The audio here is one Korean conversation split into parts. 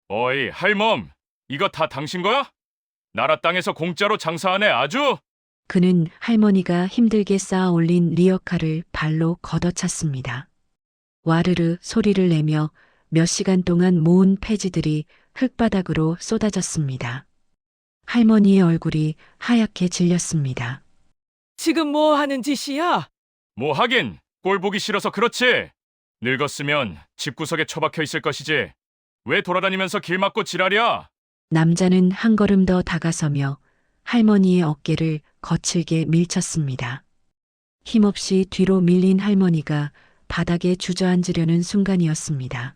어이, 할멈. 이거 다 당신 거야? 나라 땅에서 공짜로 장사하네, 아주? 그는 할머니가 힘들게 쌓아 올린 리어카를 발로 걷어찼습니다. 와르르 소리를 내며 몇 시간 동안 모은 폐지들이 흙바닥으로 쏟아졌습니다. 할머니의 얼굴이 하얗게 질렸습니다. 지금 뭐 하는 짓이야? 뭐 하긴, 꼴 보기 싫어서 그렇지. 늙었으면 집구석에 처박혀 있을 것이지. 왜 돌아다니면서 길 막고 지랄이야? 남자는 한 걸음 더 다가서며 할머니의 어깨를 거칠게 밀쳤습니다. 힘없이 뒤로 밀린 할머니가 바닥에 주저앉으려는 순간이었습니다.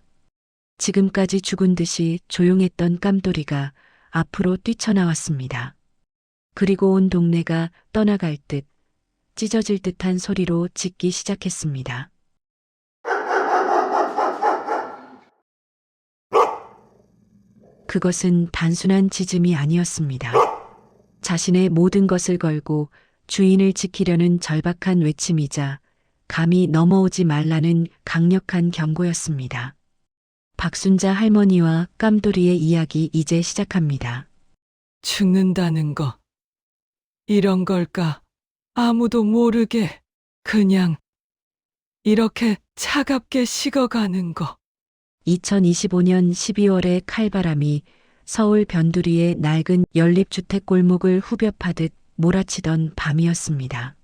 지금까지 죽은 듯이 조용했던 깜돌이가 앞으로 뛰쳐나왔습니다. 그리고 온 동네가 떠나갈 듯 찢어질 듯한 소리로 짖기 시작했습니다. 그것은 단순한 짖음이 아니었습니다. 자신의 모든 것을 걸고 주인을 지키려는 절박한 외침이자 감히 넘어오지 말라는 강력한 경고였습니다. 박순자 할머니와 깜돌이의 이야기 이제 시작합니다. 죽는다는 거. 이런 걸까? 아무도 모르게 그냥 이렇게 차갑게 식어가는 거. 2025년 12월의 칼바람이 서울 변두리의 낡은 연립주택 골목을 후벼 파듯 몰아치던 밤이었습니다.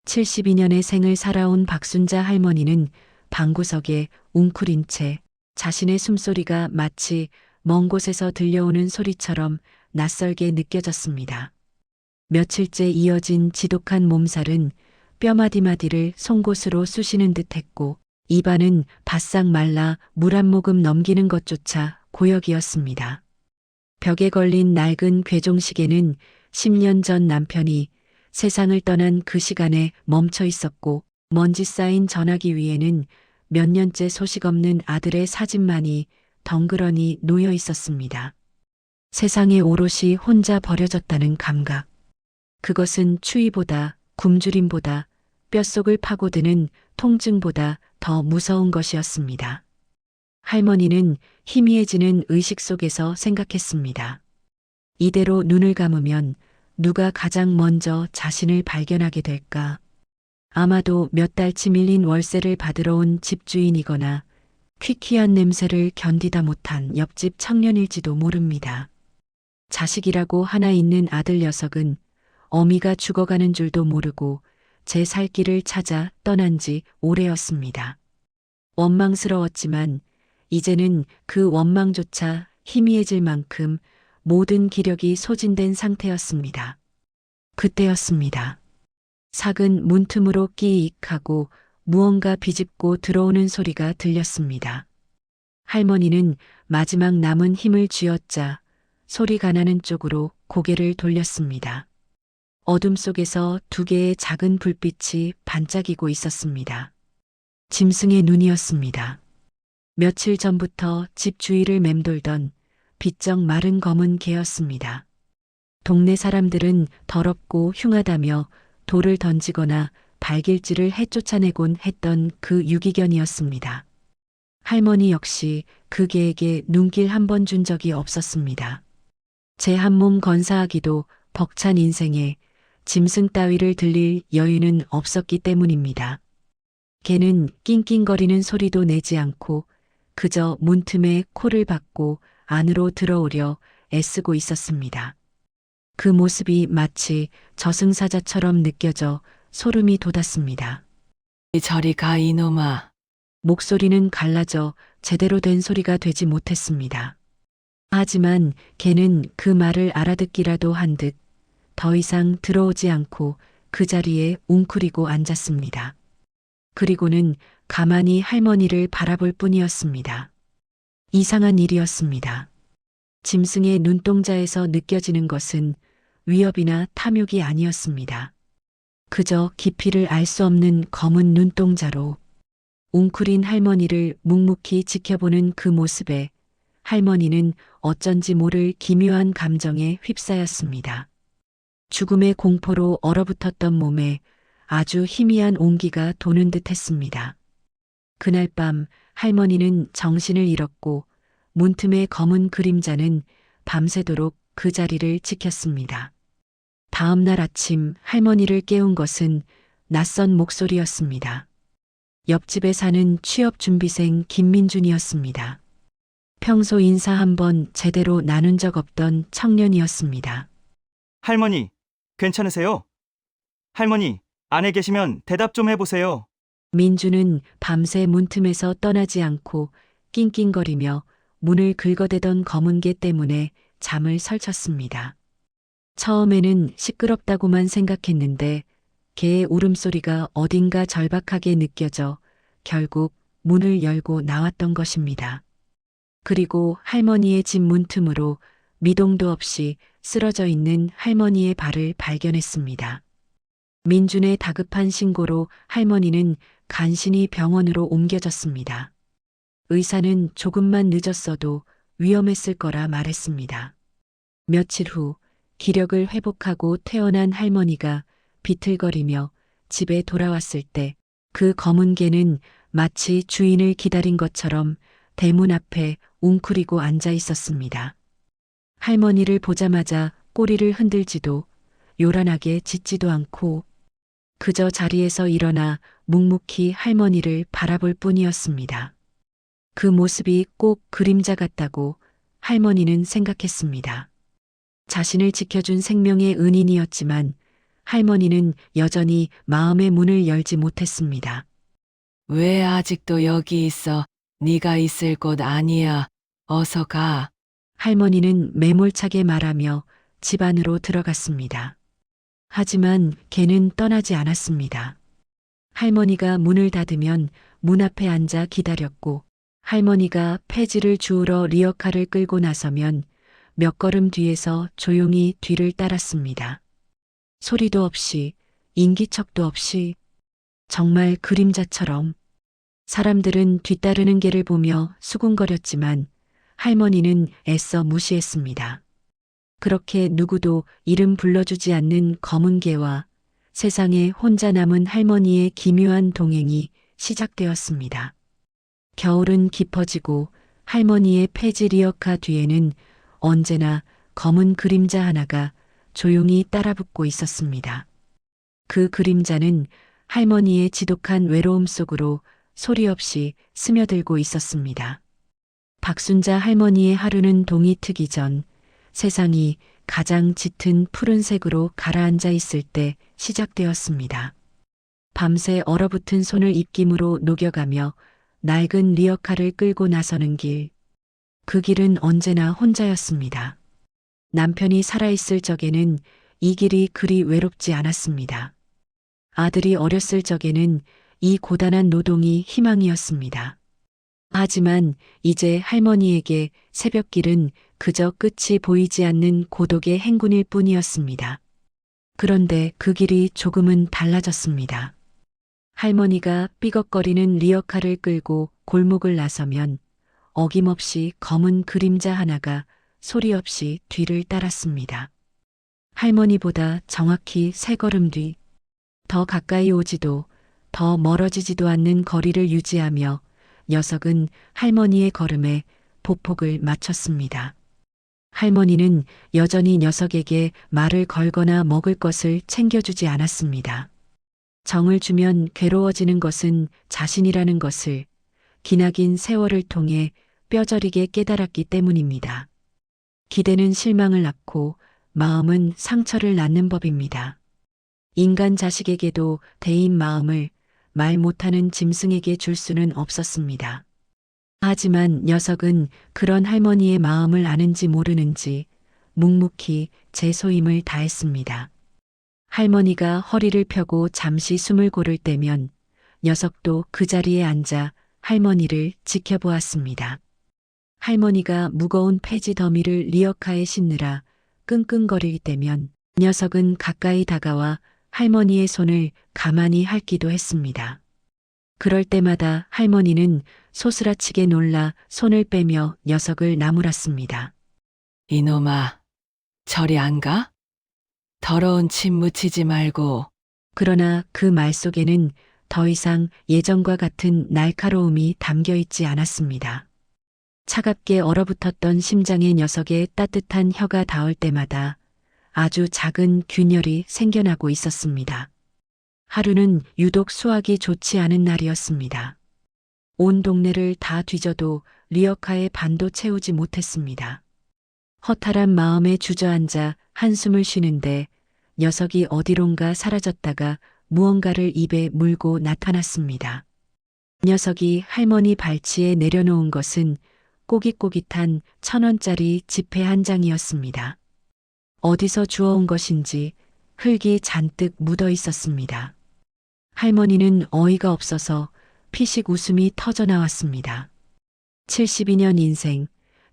72년의 생을 살아온 박순자 할머니는 방구석에 웅크린 채 자신의 숨소리가 마치 먼 곳에서 들려오는 소리처럼 낯설게 느껴졌습니다. 며칠째 이어진 지독한 몸살은 뼈마디마디를 송곳으로 쑤시는 듯했고 입안은 바싹 말라 물 한 모금 넘기는 것조차 고역이었습니다. 벽에 걸린 낡은 괴종시계는 10년 전 남편이 세상을 떠난 그 시간에 멈춰 있었고 먼지 쌓인 전화기 위에는 몇 년째 소식 없는 아들의 사진만이 덩그러니 놓여 있었습니다. 세상에 오롯이 혼자 버려졌다는 감각. 그것은 추위보다 굶주림보다 뼛속을 파고드는 통증보다 더 무서운 것이었습니다. 할머니는 희미해지는 의식 속에서 생각했습니다. 이대로 눈을 감으면 누가 가장 먼저 자신을 발견하게 될까? 아마도 몇 달치 밀린 월세를 받으러 온 집주인이거나 퀴퀴한 냄새를 견디다 못한 옆집 청년일지도 모릅니다. 자식이라고 하나 있는 아들 녀석은 어미가 죽어가는 줄도 모르고 제 살 길을 찾아 떠난 지 오래였습니다. 원망스러웠지만 이제는 그 원망조차 희미해질 만큼 모든 기력이 소진된 상태였습니다. 그때였습니다. 작은 문틈으로 끼익 하고 무언가 비집고 들어오는 소리가 들렸습니다. 할머니는 마지막 남은 힘을 쥐어짜 소리가 나는 쪽으로 고개를 돌렸습니다. 어둠 속에서 두 개의 작은 불빛이 반짝이고 있었습니다. 짐승의 눈이었습니다. 며칠 전부터 집 주위를 맴돌던 비쩍 마른 검은 개였습니다. 동네 사람들은 더럽고 흉하다며 돌을 던지거나 발길질을 해쫓아내곤 했던 그 유기견이었습니다. 할머니 역시 그 개에게 눈길 한 번 준 적이 없었습니다. 제 한 몸 건사하기도 벅찬 인생에 짐승 따위를 들릴 여유는 없었기 때문입니다. 개는 낑낑거리는 소리도 내지 않고 그저 문틈에 코를 박고 안으로 들어오려 애쓰고 있었습니다. 그 모습이 마치 저승사자처럼 느껴져 소름이 돋았습니다. 저리 가 이놈아. 목소리는 갈라져 제대로 된 소리가 되지 못했습니다. 하지만 개는 그 말을 알아듣기라도 한 듯 더 이상 들어오지 않고 그 자리에 웅크리고 앉았습니다. 그리고는 가만히 할머니를 바라볼 뿐이었습니다. 이상한 일이었습니다. 짐승의 눈동자에서 느껴지는 것은 위협이나 탐욕이 아니었습니다. 그저 깊이를 알 수 없는 검은 눈동자로 웅크린 할머니를 묵묵히 지켜보는 그 모습에 할머니는 어쩐지 모를 기묘한 감정에 휩싸였습니다. 죽음의 공포로 얼어붙었던 몸에 아주 희미한 온기가 도는 듯 했습니다. 그날 밤 할머니는 정신을 잃었고 문틈의 검은 그림자는 밤새도록 그 자리를 지켰습니다. 다음 날 아침 할머니를 깨운 것은 낯선 목소리였습니다. 옆집에 사는 취업준비생 김민준이었습니다. 평소 인사 한번 제대로 나눈 적 없던 청년이었습니다. 할머니, 괜찮으세요? 할머니, 안에 계시면 대답 좀 해보세요. 민주는 밤새 문틈에서 떠나지 않고 낑낑거리며 문을 긁어대던 검은 개 때문에 잠을 설쳤습니다. 처음에는 시끄럽다고만 생각했는데 개의 울음소리가 어딘가 절박하게 느껴져 결국 문을 열고 나왔던 것입니다. 그리고 할머니의 집 문틈으로 미동도 없이 쓰러져 있는 할머니의 발을 발견했습니다. 민준의 다급한 신고로 할머니는 간신히 병원으로 옮겨졌습니다. 의사는 조금만 늦었어도 위험했을 거라 말했습니다. 며칠 후 기력을 회복하고 퇴원한 할머니가 비틀거리며 집에 돌아왔을 때 그 검은 개는 마치 주인을 기다린 것처럼 대문 앞에 웅크리고 앉아 있었습니다. 할머니를 보자마자 꼬리를 흔들지도 요란하게 짖지도 않고 그저 자리에서 일어나 묵묵히 할머니를 바라볼 뿐이었습니다. 그 모습이 꼭 그림자 같다고 할머니는 생각했습니다. 자신을 지켜준 생명의 은인이었지만 할머니는 여전히 마음의 문을 열지 못했습니다. 왜 아직도 여기 있어? 네가 있을 곳 아니야. 어서 가. 할머니는 매몰차게 말하며 집 안으로 들어갔습니다. 하지만 개는 떠나지 않았습니다. 할머니가 문을 닫으면 문 앞에 앉아 기다렸고 할머니가 폐지를 주우러 리어카를 끌고 나서면 몇 걸음 뒤에서 조용히 뒤를 따랐습니다. 소리도 없이 인기척도 없이 정말 그림자처럼 사람들은 뒤따르는 개를 보며 수군거렸지만 할머니는 애써 무시했습니다. 그렇게 누구도 이름 불러주지 않는 검은 개와 세상에 혼자 남은 할머니의 기묘한 동행이 시작되었습니다. 겨울은 깊어지고 할머니의 폐지 리어카 뒤에는 언제나 검은 그림자 하나가 조용히 따라붙고 있었습니다. 그 그림자는 할머니의 지독한 외로움 속으로 소리 없이 스며들고 있었습니다. 박순자 할머니의 하루는 동이 트기 전 세상이 가장 짙은 푸른색으로 가라앉아 있을 때 시작되었습니다. 밤새 얼어붙은 손을 입김으로 녹여가며 낡은 리어카를 끌고 나서는 길. 그 길은 언제나 혼자였습니다. 남편이 살아있을 적에는 이 길이 그리 외롭지 않았습니다. 아들이 어렸을 적에는 이 고단한 노동이 희망이었습니다. 하지만 이제 할머니에게 새벽길은 그저 끝이 보이지 않는 고독의 행군일 뿐이었습니다. 그런데 그 길이 조금은 달라졌습니다. 할머니가 삐걱거리는 리어카를 끌고 골목을 나서면 어김없이 검은 그림자 하나가 소리 없이 뒤를 따랐습니다. 할머니보다 정확히 3걸음 뒤, 더 가까이 오지도 더 멀어지지도 않는 거리를 유지하며 녀석은 할머니의 걸음에 보폭을 맞췄습니다. 할머니는 여전히 녀석에게 말을 걸거나 먹을 것을 챙겨주지 않았습니다. 정을 주면 괴로워지는 것은 자신이라는 것을 기나긴 세월을 통해 뼈저리게 깨달았기 때문입니다. 기대는 실망을 낳고 마음은 상처를 낳는 법입니다. 인간 자식에게도 대인 마음을 말 못하는 짐승에게 줄 수는 없었습니다. 하지만 녀석은 그런 할머니의 마음을 아는지 모르는지 묵묵히 제 소임을 다했습니다. 할머니가 허리를 펴고 잠시 숨을 고를 때면 녀석도 그 자리에 앉아 할머니를 지켜보았습니다. 할머니가 무거운 폐지 더미를 리어카에 싣느라 끙끙거릴 때면 녀석은 가까이 다가와 할머니의 손을 가만히 핥기도 했습니다. 그럴 때마다 할머니는 소스라치게 놀라 손을 빼며 녀석을 나무랐습니다. 이놈아, 저리 안 가? 더러운 침 묻히지 말고. 그러나 그 말 속에는 더 이상 예전과 같은 날카로움이 담겨 있지 않았습니다. 차갑게 얼어붙었던 심장의 녀석의 따뜻한 혀가 닿을 때마다 아주 작은 균열이 생겨나고 있었습니다. 하루는 유독 수학이 좋지 않은 날이었습니다. 온 동네를 다 뒤져도 리어카의 반도 채우지 못했습니다. 허탈한 마음에 주저앉아 한숨을 쉬는데 녀석이 어디론가 사라졌다가 무언가를 입에 물고 나타났습니다. 녀석이 할머니 발치에 내려놓은 것은 꼬깃꼬깃한 1,000원짜리 지폐 한 장이었습니다. 어디서 주워온 것인지 흙이 잔뜩 묻어 있었습니다. 할머니는 어이가 없어서 피식 웃음이 터져 나왔습니다. 72년 인생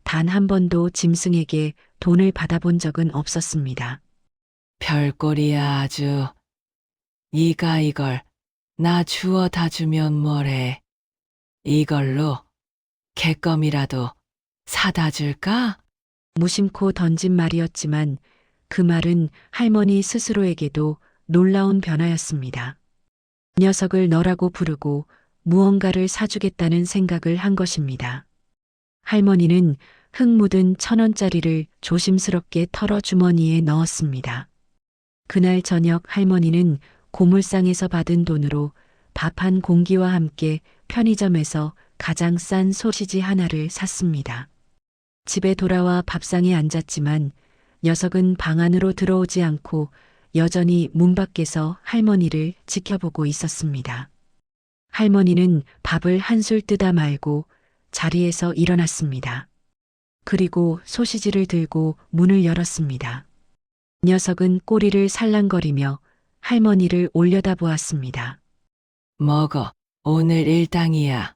단 한 번도 짐승에게 돈을 받아본 적은 없었습니다. 별꼴이야 아주. 네가 이걸 나 주워다 주면 뭐래. 이걸로 객검이라도 사다 줄까? 무심코 던진 말이었지만 그 말은 할머니 스스로에게도 놀라운 변화였습니다. 녀석을 너라고 부르고 무언가를 사주겠다는 생각을 한 것입니다. 할머니는 흙 묻은 1,000원짜리를 조심스럽게 털어 주머니에 넣었습니다. 그날 저녁 할머니는 고물상에서 받은 돈으로 밥 한 공기와 함께 편의점에서 가장 싼 소시지 하나를 샀습니다. 집에 돌아와 밥상에 앉았지만 녀석은 방 안으로 들어오지 않고 여전히 문 밖에서 할머니를 지켜보고 있었습니다. 할머니는 밥을 한술 뜨다 말고 자리에서 일어났습니다. 그리고 소시지를 들고 문을 열었습니다. 녀석은 꼬리를 살랑거리며 할머니를 올려다보았습니다. 먹어. 오늘 일당이야.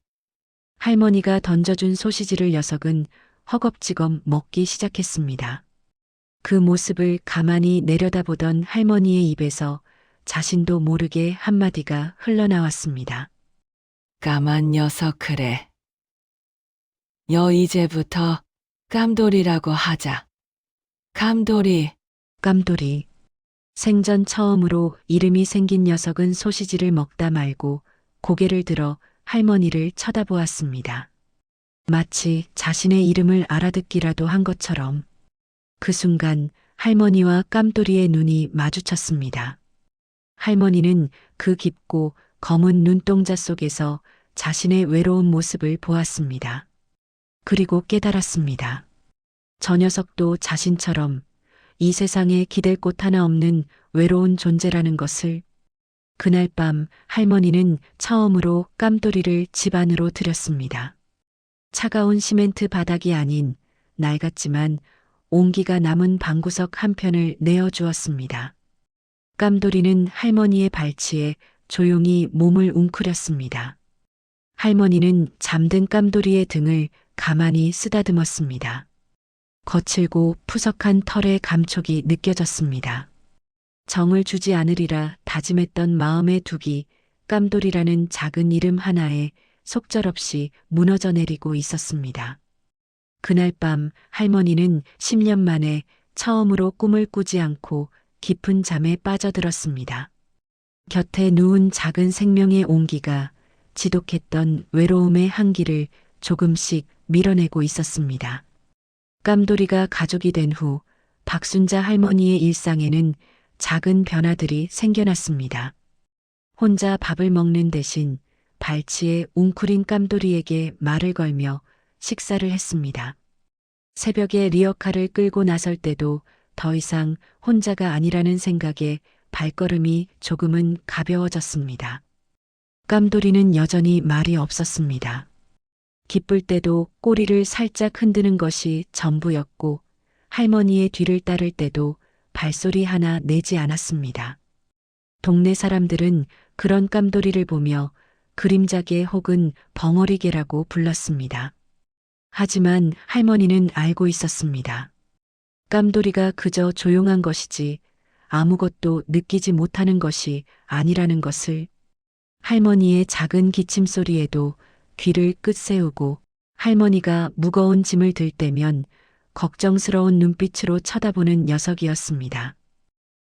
할머니가 던져준 소시지를 녀석은 허겁지겁 먹기 시작했습니다. 그 모습을 가만히 내려다보던 할머니의 입에서 자신도 모르게 한마디가 흘러나왔습니다. 까만 녀석 그래. 여 이제부터 깜돌이라고 하자. 감돌이. 깜돌이. 생전 처음으로 이름이 생긴 녀석은 소시지를 먹다 말고 고개를 들어 할머니를 쳐다보았습니다. 마치 자신의 이름을 알아듣기라도 한 것처럼. 그 순간 할머니와 깜돌이의 눈이 마주쳤습니다. 할머니는 그 깊고 검은 눈동자 속에서 자신의 외로운 모습을 보았습니다. 그리고 깨달았습니다. 저 녀석도 자신처럼 이 세상에 기댈 곳 하나 없는 외로운 존재라는 것을. 그날 밤 할머니는 처음으로 깜돌이를 집 안으로 들였습니다. 차가운 시멘트 바닥이 아닌 낡았지만 온기가 남은 방구석 한편을 내어주었습니다. 깜돌이는 할머니의 발치에 조용히 몸을 웅크렸습니다. 할머니는 잠든 깜돌이의 등을 가만히 쓰다듬었습니다. 거칠고 푸석한 털의 감촉이 느껴졌습니다. 정을 주지 않으리라 다짐했던 마음의 둑이 깜돌이라는 작은 이름 하나에 속절없이 무너져 내리고 있었습니다. 그날 밤 할머니는 10년 만에 처음으로 꿈을 꾸지 않고 깊은 잠에 빠져들었습니다. 곁에 누운 작은 생명의 온기가 지독했던 외로움의 한기를 조금씩 밀어내고 있었습니다. 깜돌이가 가족이 된 후 박순자 할머니의 일상에는 작은 변화들이 생겨났습니다. 혼자 밥을 먹는 대신 발치에 웅크린 깜돌이에게 말을 걸며 식사를 했습니다. 새벽에 리어카를 끌고 나설 때도 더 이상 혼자가 아니라는 생각에 발걸음이 조금은 가벼워졌습니다. 깜돌이는 여전히 말이 없었습니다. 기쁠 때도 꼬리를 살짝 흔드는 것이 전부였고 할머니의 뒤를 따를 때도 발소리 하나 내지 않았습니다. 동네 사람들은 그런 깜돌이를 보며 그림자개 혹은 벙어리개라고 불렀습니다. 하지만 할머니는 알고 있었습니다. 깜돌이가 그저 조용한 것이지 아무것도 느끼지 못하는 것이 아니라는 것을. 할머니의 작은 기침 소리에도 귀를 끄세우고 할머니가 무거운 짐을 들 때면 걱정스러운 눈빛으로 쳐다보는 녀석이었습니다.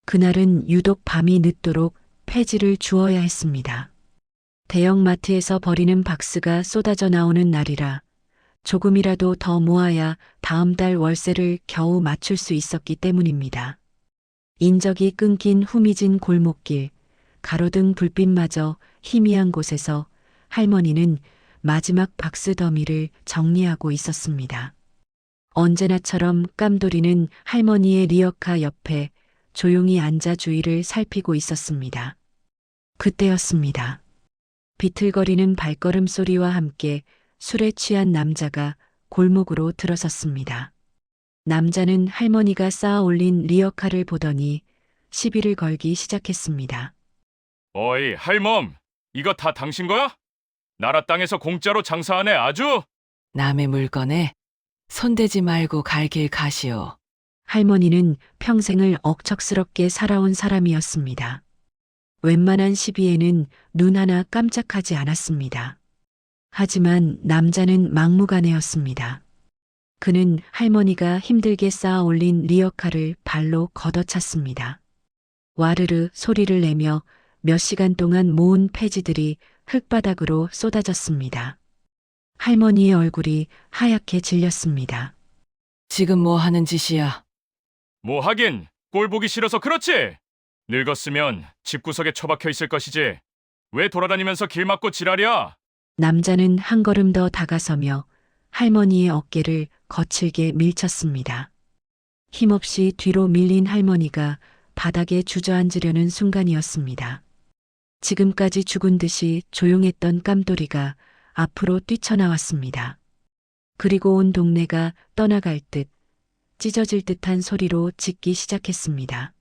그날은 유독 밤이 늦도록 폐지를 주어야 했습니다. 대형마트에서 버리는 박스가 쏟아져 나오는 날이라 조금이라도 더 모아야 다음 달 월세를 겨우 맞출 수 있었기 때문입니다. 인적이 끊긴 후미진 골목길, 가로등 불빛마저 희미한 곳에서 할머니는 마지막 박스 더미를 정리하고 있었습니다. 언제나처럼 깜돌이는 할머니의 리어카 옆에 조용히 앉아 주위를 살피고 있었습니다. 그때였습니다. 비틀거리는 발걸음 소리와 함께 술에 취한 남자가 골목으로 들어섰습니다. 남자는 할머니가 쌓아 올린 리어카를 보더니 시비를 걸기 시작했습니다. 어이, 할멈! 이거 다 당신 거야? 나라 땅에서 공짜로 장사하네, 아주? 남의 물건에 손대지 말고 갈 길 가시오. 할머니는 평생을 억척스럽게 살아온 사람이었습니다. 웬만한 시비에는 눈 하나 깜짝하지 않았습니다. 하지만 남자는 막무가내였습니다. 그는 할머니가 힘들게 쌓아 올린 리어카를 발로 걷어찼습니다. 와르르 소리를 내며 몇 시간 동안 모은 폐지들이 흙바닥으로 쏟아졌습니다. 할머니의 얼굴이 하얗게 질렸습니다. 지금 뭐 하는 짓이야? 뭐 하긴, 꼴 보기 싫어서 그렇지! 늙었으면 집구석에 처박혀 있을 것이지. 왜 돌아다니면서 길 막고 지랄이야? 남자는 한 걸음 더 다가서며 할머니의 어깨를 거칠게 밀쳤습니다. 힘없이 뒤로 밀린 할머니가 바닥에 주저앉으려는 순간이었습니다. 지금까지 죽은 듯이 조용했던 깜돌이가 앞으로 뛰쳐나왔습니다. 그리고 온 동네가 떠나갈 듯 찢어질 듯한 소리로 짖기 시작했습니다.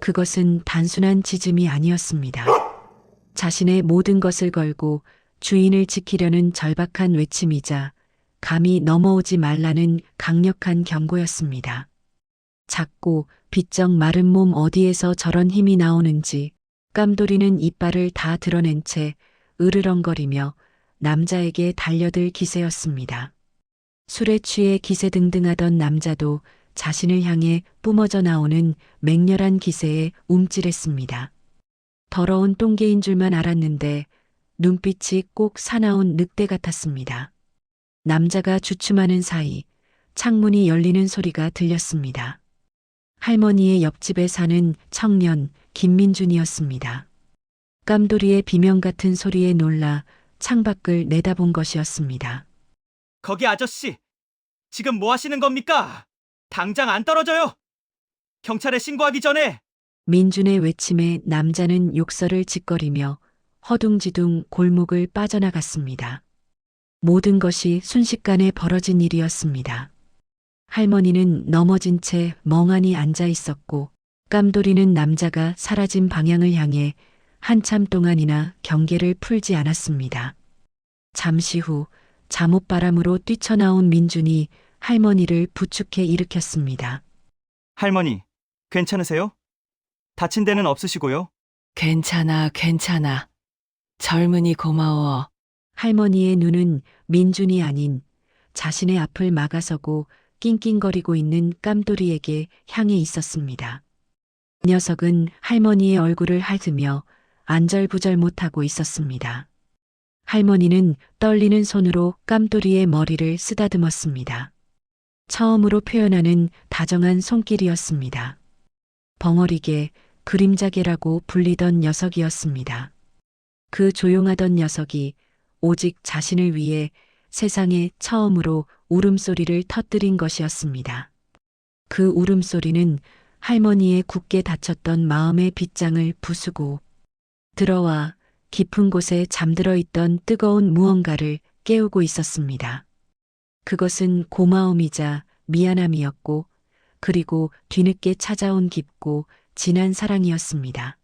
그것은 단순한 짖음이 아니었습니다. 자신의 모든 것을 걸고 주인을 지키려는 절박한 외침이자 감히 넘어오지 말라는 강력한 경고였습니다. 작고 비쩍 마른 몸 어디에서 저런 힘이 나오는지 깜돌이는 이빨을 다 드러낸 채 으르렁거리며 남자에게 달려들 기세였습니다. 술에 취해 기세등등하던 남자도 자신을 향해 뿜어져 나오는 맹렬한 기세에 움찔했습니다. 더러운 똥개인 줄만 알았는데 눈빛이 꼭 사나운 늑대 같았습니다. 남자가 주춤하는 사이 창문이 열리는 소리가 들렸습니다. 할머니의 옆집에 사는 청년 김민준이었습니다. 깜돌이의 비명 같은 소리에 놀라 창밖을 내다본 것이었습니다. 거기 아저씨, 지금 뭐 하시는 겁니까? 당장 안 떨어져요! 경찰에 신고하기 전에! 민준의 외침에 남자는 욕설을 짓거리며 허둥지둥 골목을 빠져나갔습니다. 모든 것이 순식간에 벌어진 일이었습니다. 할머니는 넘어진 채 멍하니 앉아 있었고 깜돌이는 남자가 사라진 방향을 향해 한참 동안이나 경계를 풀지 않았습니다. 잠시 후 잠옷바람으로 뛰쳐나온 민준이 할머니를 부축해 일으켰습니다. 할머니, 괜찮으세요? 다친 데는 없으시고요. 괜찮아, 괜찮아. 젊은이 고마워. 할머니의 눈은 민준이 아닌 자신의 앞을 막아서고 낑낑거리고 있는 깜돌이에게 향해 있었습니다. 녀석은 할머니의 얼굴을 핥으며 안절부절 못하고 있었습니다. 할머니는 떨리는 손으로 깜돌이의 머리를 쓰다듬었습니다. 처음으로 표현하는 다정한 손길이었습니다. 벙어리개, 그림자개라고 불리던 녀석이었습니다. 그 조용하던 녀석이 오직 자신을 위해 세상에 처음으로 울음소리를 터뜨린 것이었습니다. 그 울음소리는 할머니의 굳게 닫혔던 마음의 빗장을 부수고 들어와 깊은 곳에 잠들어 있던 뜨거운 무언가를 깨우고 있었습니다. 그것은 고마움이자 미안함이었고 그리고 뒤늦게 찾아온 깊고 진한 사랑이었습니다.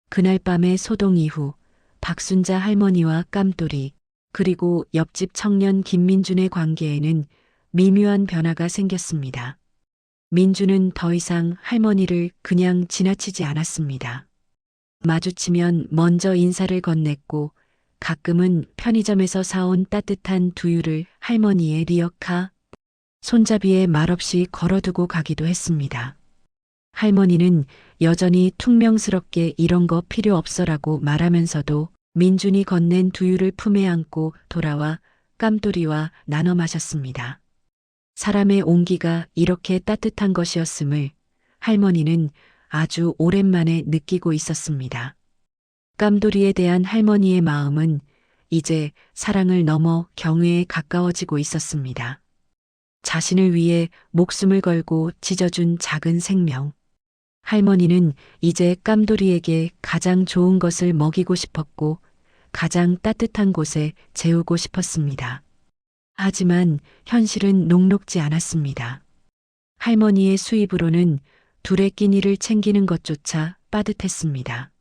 그날 밤의 소동 이후 박순자 할머니와 깜돌이 그리고 옆집 청년 김민준의 관계에는 미묘한 변화가 생겼습니다. 민준은 더 이상 할머니를 그냥 지나치지 않았습니다. 마주치면 먼저 인사를 건넸고 가끔은 편의점에서 사온 따뜻한 두유를 할머니의 리어카 손잡이에 말없이 걸어두고 가기도 했습니다. 할머니는 여전히 퉁명스럽게 이런 거 필요 없어라고 말하면서도 민준이 건넨 두유를 품에 안고 돌아와 깜돌이와 나눠 마셨습니다. 사람의 온기가 이렇게 따뜻한 것이었음을 할머니는 아주 오랜만에 느끼고 있었습니다. 깜돌이에 대한 할머니의 마음은 이제 사랑을 넘어 경외에 가까워지고 있었습니다. 자신을 위해 목숨을 걸고 찢어준 작은 생명. 할머니는 이제 깜돌이에게 가장 좋은 것을 먹이고 싶었고 가장 따뜻한 곳에 재우고 싶었습니다. 하지만 현실은 녹록지 않았습니다. 할머니의 수입으로는 둘의 끼니를 챙기는 것조차 빠듯했습니다.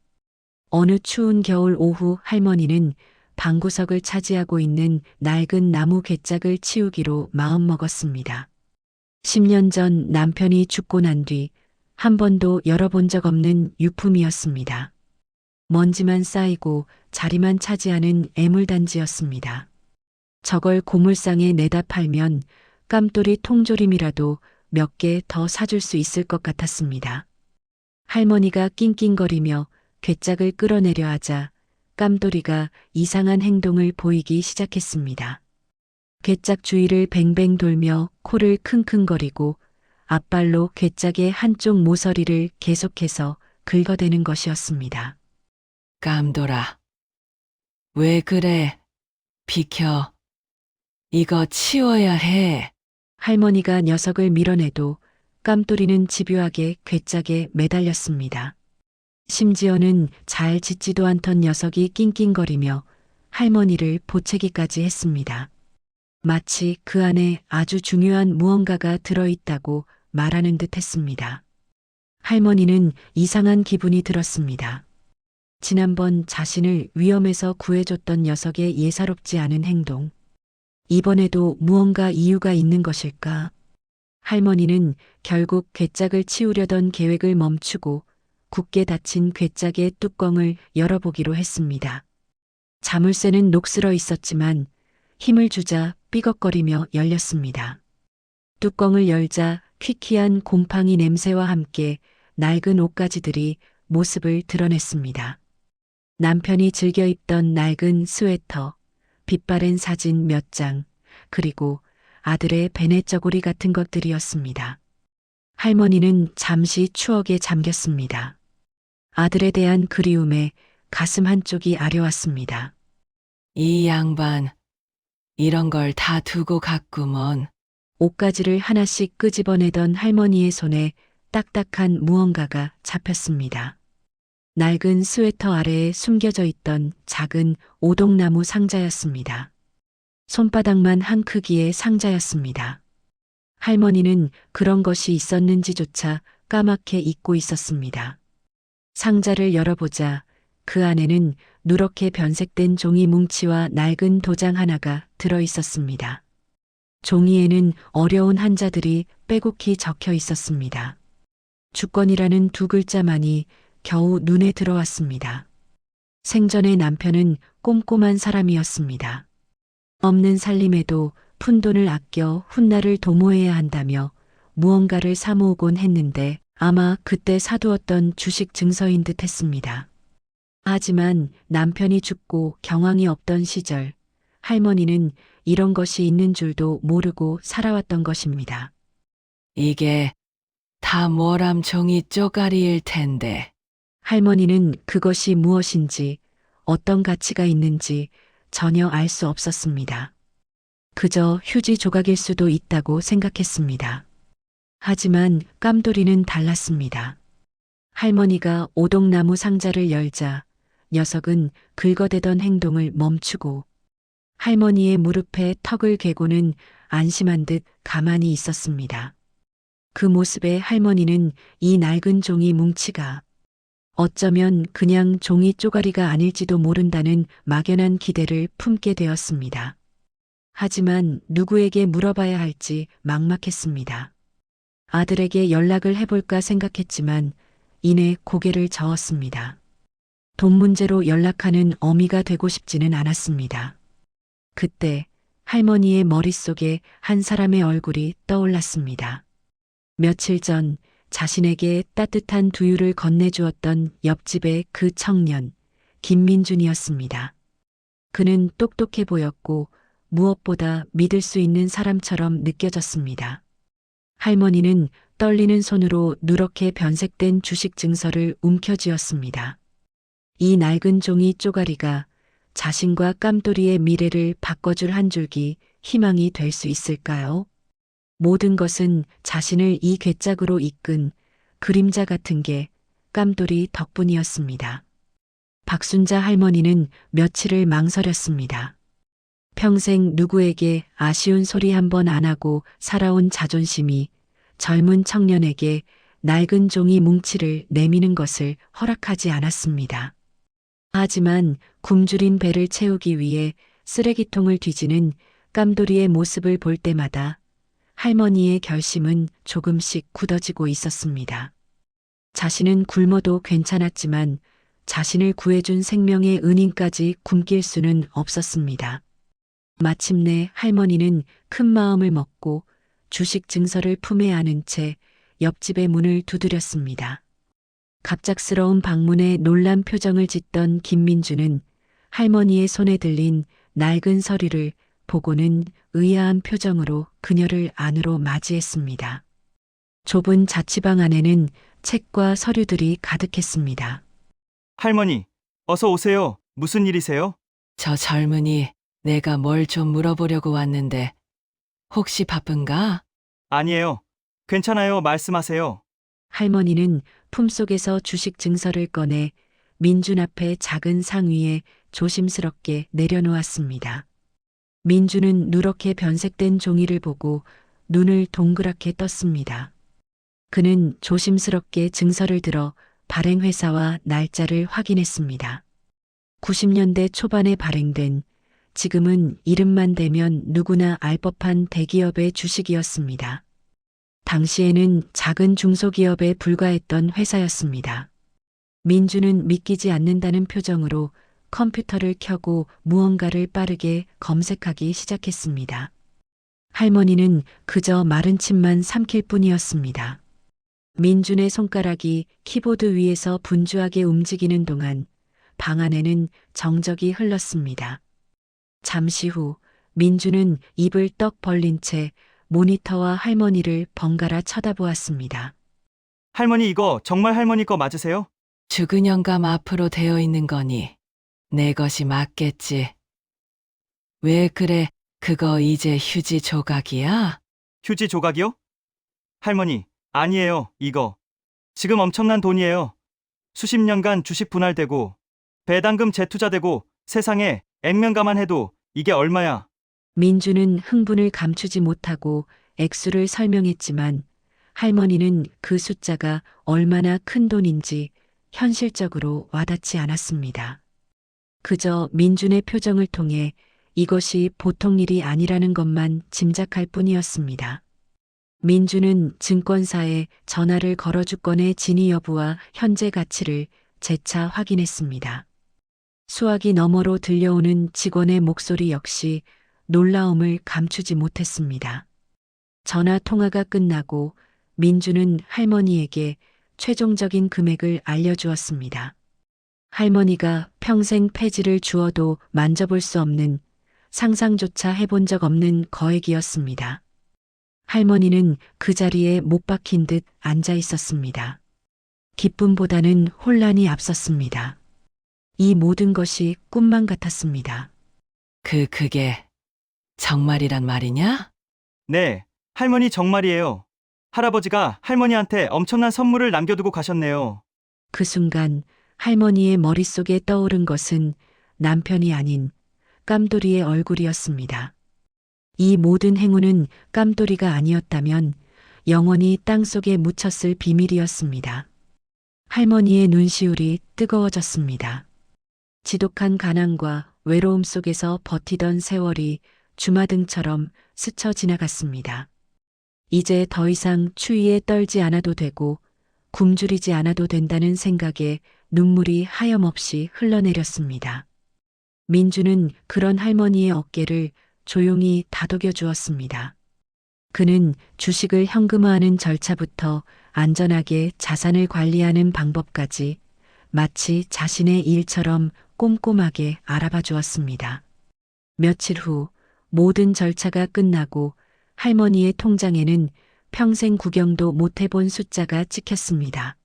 어느 추운 겨울 오후 할머니는 방구석을 차지하고 있는 낡은 나무 괴짝을 치우기로 마음먹었습니다. 10년 전 남편이 죽고 난 뒤 한 번도 열어본 적 없는 유품이었습니다. 먼지만 쌓이고 자리만 차지하는 애물단지였습니다. 저걸 고물상에 내다 팔면 깜돌이 통조림이라도 몇 개 더 사줄 수 있을 것 같았습니다. 할머니가 낑낑거리며 괴짝을 끌어내려 하자 깜돌이가 이상한 행동을 보이기 시작했습니다. 괴짝 주위를 뱅뱅 돌며 코를 킁킁거리고 앞발로 괴짝의 한쪽 모서리를 계속해서 긁어대는 것이었습니다. 깜돌아. 왜 그래? 비켜. 이거 치워야 해. 할머니가 녀석을 밀어내도 깜돌이는 집요하게 괴짝에 매달렸습니다. 심지어는 잘 짖지도 않던 녀석이 낑낑거리며 할머니를 보채기까지 했습니다. 마치 그 안에 아주 중요한 무언가가 들어있다고 말하는 듯 했습니다. 할머니는 이상한 기분이 들었습니다. 지난번 자신을 위험에서 구해줬던 녀석의 예사롭지 않은 행동. 이번에도 무언가 이유가 있는 것일까? 할머니는 결국 괴짝을 치우려던 계획을 멈추고 굳게 닫힌 괴짝의 뚜껑을 열어보기로 했습니다. 자물쇠는 녹슬어 있었지만 힘을 주자 삐걱거리며 열렸습니다. 뚜껑을 열자 퀴퀴한 곰팡이 냄새와 함께 낡은 옷가지들이 모습을 드러냈습니다. 남편이 즐겨 입던 낡은 스웨터, 빛바랜 사진 몇 장, 그리고 아들의 베네저고리 같은 것들이었습니다. 할머니는 잠시 추억에 잠겼습니다. 아들에 대한 그리움에 가슴 한쪽이 아려왔습니다. 이 양반. 이런 걸 다 두고 갔구먼. 옷가지를 하나씩 끄집어내던 할머니의 손에 딱딱한 무언가가 잡혔습니다. 낡은 스웨터 아래에 숨겨져 있던 작은 오동나무 상자였습니다. 손바닥만 한 크기의 상자였습니다. 할머니는 그런 것이 있었는지조차 까맣게 잊고 있었습니다. 상자를 열어보자 그 안에는 누렇게 변색된 종이 뭉치와 낡은 도장 하나가 들어 있었습니다. 종이에는 어려운 한자들이 빼곡히 적혀 있었습니다. 주권이라는 두 글자만이 겨우 눈에 들어왔습니다. 생전의 남편은 꼼꼼한 사람이었습니다. 없는 살림에도 푼돈을 아껴 훗날을 도모해야 한다며 무언가를 사모으곤 했는데 아마 그때 사두었던 주식 증서인 듯 했습니다. 하지만 남편이 죽고 경황이 없던 시절 할머니는 이런 것이 있는 줄도 모르고 살아왔던 것입니다. 이게 다 모람 종이 쪼가리일 텐데. 할머니는 그것이 무엇인지 어떤 가치가 있는지 전혀 알 수 없었습니다. 그저 휴지 조각일 수도 있다고 생각했습니다. 하지만 깜돌이는 달랐습니다. 할머니가 오동나무 상자를 열자 녀석은 긁어대던 행동을 멈추고 할머니의 무릎에 턱을 괴고는 안심한 듯 가만히 있었습니다. 그 모습에 할머니는 이 낡은 종이 뭉치가 어쩌면 그냥 종이 쪼가리가 아닐지도 모른다는 막연한 기대를 품게 되었습니다. 하지만 누구에게 물어봐야 할지 막막했습니다. 아들에게 연락을 해볼까 생각했지만 이내 고개를 저었습니다. 돈 문제로 연락하는 어미가 되고 싶지는 않았습니다. 그때 할머니의 머릿속에 한 사람의 얼굴이 떠올랐습니다. 며칠 전 자신에게 따뜻한 두유를 건네주었던 옆집의 그 청년, 김민준이었습니다. 그는 똑똑해 보였고 무엇보다 믿을 수 있는 사람처럼 느껴졌습니다. 할머니는 떨리는 손으로 누렇게 변색된 주식 증서를 움켜쥐었습니다. 이 낡은 종이 쪼가리가 자신과 깜돌이의 미래를 바꿔줄 한 줄기 희망이 될 수 있을까요? 모든 것은 자신을 이 괴짝으로 이끈 그림자 같은 게 깜돌이 덕분이었습니다. 박순자 할머니는 며칠을 망설였습니다. 평생 누구에게 아쉬운 소리 한 번 안 하고 살아온 자존심이 젊은 청년에게 낡은 종이 뭉치를 내미는 것을 허락하지 않았습니다. 하지만 굶주린 배를 채우기 위해 쓰레기통을 뒤지는 깜돌이의 모습을 볼 때마다 할머니의 결심은 조금씩 굳어지고 있었습니다. 자신은 굶어도 괜찮았지만 자신을 구해준 생명의 은인까지 굶길 수는 없었습니다. 마침내 할머니는 큰 마음을 먹고 주식 증서를 품에 안은 채 옆집의 문을 두드렸습니다. 갑작스러운 방문에 놀란 표정을 짓던 김민주는 할머니의 손에 들린 낡은 서류를 보고는 의아한 표정으로 그녀를 안으로 맞이했습니다. 좁은 자취방 안에는 책과 서류들이 가득했습니다. 할머니, 어서 오세요. 무슨 일이세요? 저 젊은이 내가 뭘 좀 물어보려고 왔는데 혹시 바쁜가? 아니에요. 괜찮아요. 말씀하세요. 할머니는 품속에서 주식 증서를 꺼내 민준 앞에 작은 상 위에 조심스럽게 내려놓았습니다. 민준은 누렇게 변색된 종이를 보고 눈을 동그랗게 떴습니다. 그는 조심스럽게 증서를 들어 발행회사와 날짜를 확인했습니다. 90년대 초반에 발행된, 지금은 이름만 대면 누구나 알 법한 대기업의 주식이었습니다. 당시에는 작은 중소기업에 불과했던 회사였습니다. 민주는 믿기지 않는다는 표정으로 컴퓨터를 켜고 무언가를 빠르게 검색하기 시작했습니다. 할머니는 그저 마른 침만 삼킬 뿐이었습니다. 민준의 손가락이 키보드 위에서 분주하게 움직이는 동안 방 안에는 정적이 흘렀습니다. 잠시 후 민준은 입을 떡 벌린 채 모니터와 할머니를 번갈아 쳐다보았습니다. 할머니 이거 정말 할머니 거 맞으세요? 죽은 영감 앞으로 되어 있는 거니 내 것이 맞겠지. 왜 그래? 그거 이제 휴지 조각이야? 휴지 조각이요? 할머니, 아니에요. 이거. 지금 엄청난 돈이에요. 수십 년간 주식 분할되고 배당금 재투자되고 세상에 액면가만 해도 이게 얼마야? 민주는 흥분을 감추지 못하고 액수를 설명했지만 할머니는 그 숫자가 얼마나 큰 돈인지 현실적으로 와닿지 않았습니다. 그저 민준의 표정을 통해 이것이 보통 일이 아니라는 것만 짐작할 뿐이었습니다. 민준은 증권사에 전화를 걸어 주건의 진위 여부와 현재 가치를 재차 확인했습니다. 수화기 너머로 들려오는 직원의 목소리 역시 놀라움을 감추지 못했습니다. 전화 통화가 끝나고 민준은 할머니에게 최종적인 금액을 알려주었습니다. 할머니가 평생 폐지를 주어도 만져볼 수 없는, 상상조차 해본 적 없는 거액이었습니다. 할머니는 그 자리에 못 박힌 듯 앉아 있었습니다. 기쁨보다는 혼란이 앞섰습니다. 이 모든 것이 꿈만 같았습니다. 그게 정말이란 말이냐? 네, 할머니 정말이에요. 할아버지가 할머니한테 엄청난 선물을 남겨두고 가셨네요. 그 순간 할머니의 머릿속에 떠오른 것은 남편이 아닌 깜돌이의 얼굴이었습니다. 이 모든 행운은 깜돌이가 아니었다면 영원히 땅속에 묻혔을 비밀이었습니다. 할머니의 눈시울이 뜨거워졌습니다. 지독한 가난과 외로움 속에서 버티던 세월이 주마등처럼 스쳐 지나갔습니다. 이제 더 이상 추위에 떨지 않아도 되고 굶주리지 않아도 된다는 생각에 눈물이 하염없이 흘러내렸습니다. 민주는 그런 할머니의 어깨를 조용히 다독여 주었습니다. 그는 주식을 현금화하는 절차부터 안전하게 자산을 관리하는 방법까지 마치 자신의 일처럼 꼼꼼하게 알아봐 주었습니다. 며칠 후 모든 절차가 끝나고 할머니의 통장에는 평생 구경도 못 해본 숫자가 찍혔습니다.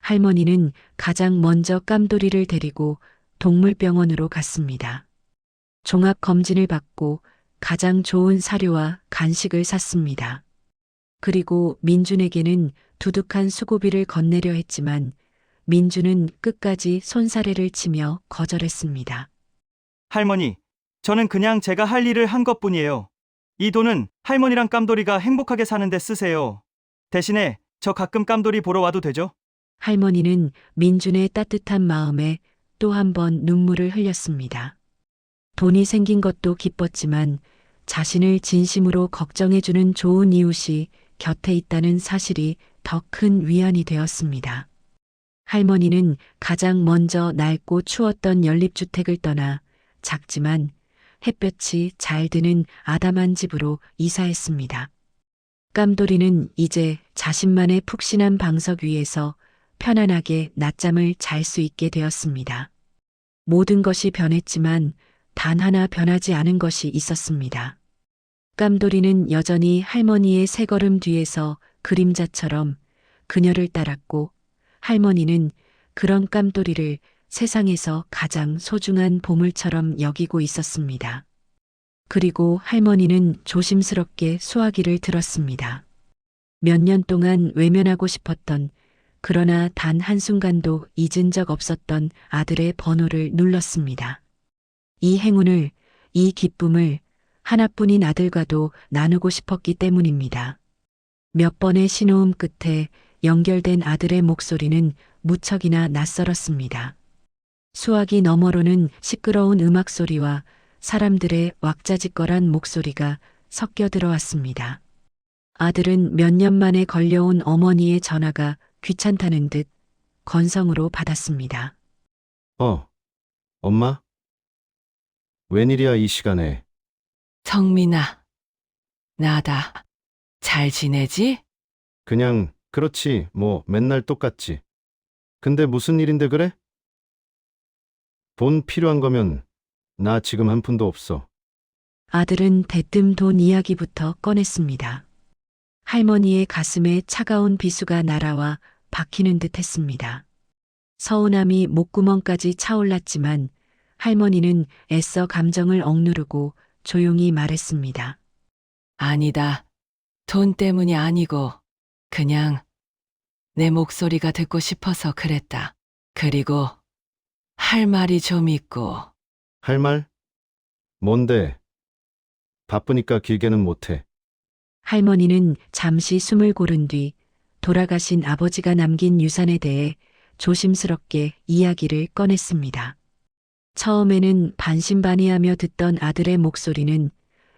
할머니는 가장 먼저 깜돌이를 데리고 동물병원으로 갔습니다. 종합 검진을 받고 가장 좋은 사료와 간식을 샀습니다. 그리고 민준에게는 두둑한 수고비를 건네려 했지만 민준은 끝까지 손사래를 치며 거절했습니다. 할머니, 저는 그냥 제가 할 일을 한 것뿐이에요. 이 돈은 할머니랑 깜돌이가 행복하게 사는데 쓰세요. 대신에 저 가끔 깜돌이 보러 와도 되죠? 할머니는 민준의 따뜻한 마음에 또 한 번 눈물을 흘렸습니다. 돈이 생긴 것도 기뻤지만 자신을 진심으로 걱정해주는 좋은 이웃이 곁에 있다는 사실이 더 큰 위안이 되었습니다. 할머니는 가장 먼저 낡고 추웠던 연립주택을 떠나 작지만 햇볕이 잘 드는 아담한 집으로 이사했습니다. 깜돌이는 이제 자신만의 푹신한 방석 위에서 편안하게 낮잠을 잘 수 있게 되었습니다. 모든 것이 변했지만 단 하나 변하지 않은 것이 있었습니다. 깜돌이는 여전히 할머니의 세 걸음 뒤에서 그림자처럼 그녀를 따랐고 할머니는 그런 깜돌이를 세상에서 가장 소중한 보물처럼 여기고 있었습니다. 그리고 할머니는 조심스럽게 수화기를 들었습니다. 몇 년 동안 외면하고 싶었던 그러나 단 한순간도 잊은 적 없었던 아들의 번호를 눌렀습니다. 이 행운을, 이 기쁨을 하나뿐인 아들과도 나누고 싶었기 때문입니다. 몇 번의 신호음 끝에 연결된 아들의 목소리는 무척이나 낯설었습니다. 수화기 너머로는 시끄러운 음악 소리와 사람들의 왁자지껄한 목소리가 섞여 들어왔습니다. 아들은 몇 년 만에 걸려온 어머니의 전화가 귀찮다는 듯 건성으로 받았습니다. 엄마? 웬일이야 이 시간에? 성민아, 나다. 잘 지내지? 그냥 그렇지 뭐 맨날 똑같지. 근데 무슨 일인데 그래? 돈 필요한 거면 나 지금 한 푼도 없어. 아들은 대뜸 돈 이야기부터 꺼냈습니다. 할머니의 가슴에 차가운 비수가 날아와 박히는 듯 했습니다. 서운함이 목구멍까지 차올랐지만 할머니는 애써 감정을 억누르고 조용히 말했습니다. 아니다. 돈 때문이 아니고 그냥 내 목소리가 듣고 싶어서 그랬다. 그리고 할 말이 좀 있고. 할 말? 뭔데? 바쁘니까 길게는 못해. 할머니는 잠시 숨을 고른 뒤 돌아가신 아버지가 남긴 유산에 대해 조심스럽게 이야기를 꺼냈습니다. 처음에는 반신반의하며 듣던 아들의 목소리는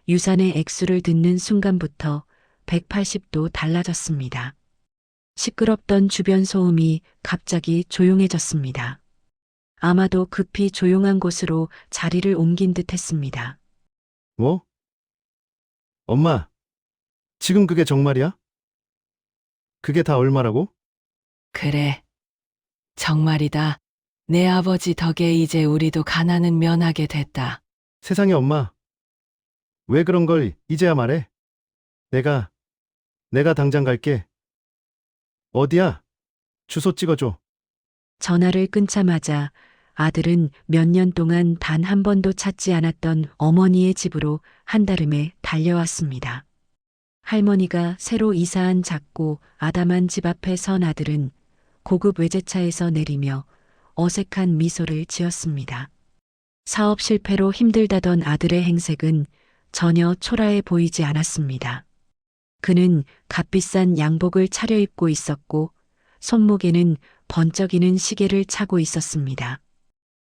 유산의 액수를 듣는 순간부터 180도 달라졌습니다. 시끄럽던 주변 소음이 갑자기 조용해졌습니다. 아마도 급히 조용한 곳으로 자리를 옮긴 듯 했습니다. 뭐? 엄마, 지금 그게 정말이야? 그게 다 얼마라고? 그래. 정말이다. 내 아버지 덕에 이제 우리도 가난은 면하게 됐다. 세상에 엄마. 왜 그런 걸 이제야 말해? 내가 당장 갈게. 어디야? 주소 찍어줘. 전화를 끊자마자 아들은 몇 년 동안 단 한 번도 찾지 않았던 어머니의 집으로 한달음에 달려왔습니다. 할머니가 새로 이사한 작고 아담한 집 앞에 선 아들은 고급 외제차에서 내리며 어색한 미소를 지었습니다. 사업 실패로 힘들다던 아들의 행색은 전혀 초라해 보이지 않았습니다. 그는 값비싼 양복을 차려입고 있었고 손목에는 번쩍이는 시계를 차고 있었습니다.